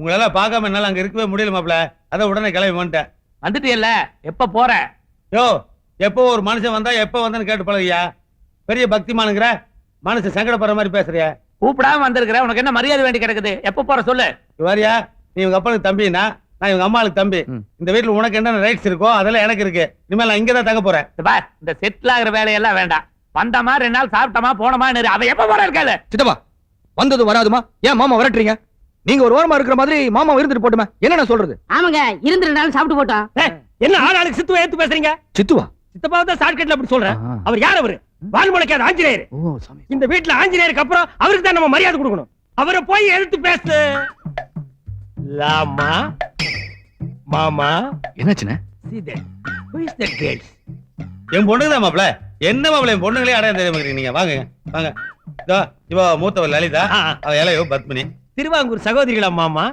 உங்களெல்லாம் பார்க்காம என்னால அங்க இருக்கவே முடியல மாப்ள. அதான் உடனே கிளம்பி வந்துட்டேன். வந்துட்டியல்ல, எப்ப போற? யோ, எப்போ ஒரு மனுஷன் வந்தா எப்ப வந்தான்னு கேட்டு பழகியா? பெரிய பக்திமானுங்கிற மனுஷன் சங்கடப்படுற மாதிரி பேசுறிய. கூப்பிடாம வந்திருக்கிற, உனக்கு என்ன மரியாதை வேண்டி கிடக்குது? எப்ப போற சொல்லு. வாரியா, நீ இவங்க அப்பனுக்கு தம்பினா, நான் இவங்க அம்மாளுக்கு தம்பி. இந்த வீட்டுல உனக்கு என்னென்ன ரைட்ஸ் இருக்கோ அதெல்லாம் எனக்கு இருக்கு. இனிமேல் நான் இங்கதான் தங்க போறேன். இந்த செட்டில் ஆகிற வேலையெல்லாம் வேண்டாம். வந்தமா 2 நாள் சாப்பிட்டமா போனமா. அவ எப்ப போற இருக்காது. சித்தப்பா, வந்தது வராதுமா? ஏன் மாமா விரட்டுறீங்க? நீங்க ஒரு ஓரமா இருக்கிற மாதிரி மாமா இருந்துட்டு போட்டுமே. என்ன சொல்றது? ஆமாங்க, இருந்து 2 நாள் சாப்பிட்டு போட்டோம். என்ன ஆளாளுக்கு சித்துவ ஏத்து பேசுறீங்க? சித்துவா? சித்தப்பா தான் ஷார்ட்கட்ல அப்படி சொல்றேன். அவர் யார்? அவரு வால்முளைக்காத ஆஞ்சநேயர். இந்த வீட்டுல ஆஞ்சநேயருக்கு அப்புறம் அவருக்கு தான் நம்ம மரியாதை கொடுக்கணும். அவரை போய் எதிர்த்து பேசு. லாமா மாமா என்னாச்சுன்னு? என் பொண்ணுதான் மாப்ள. என்ன மாப்ள, என் பொண்ணுங்களே அடையாளம் தெரிய மாட்டீங்க. நீங்க வாங்க வாங்க. இவ மூத்தவள் லலிதா, அவ இளையவ பத்மினி. திருவாங்கூர் சகோதரிகளா மாமா?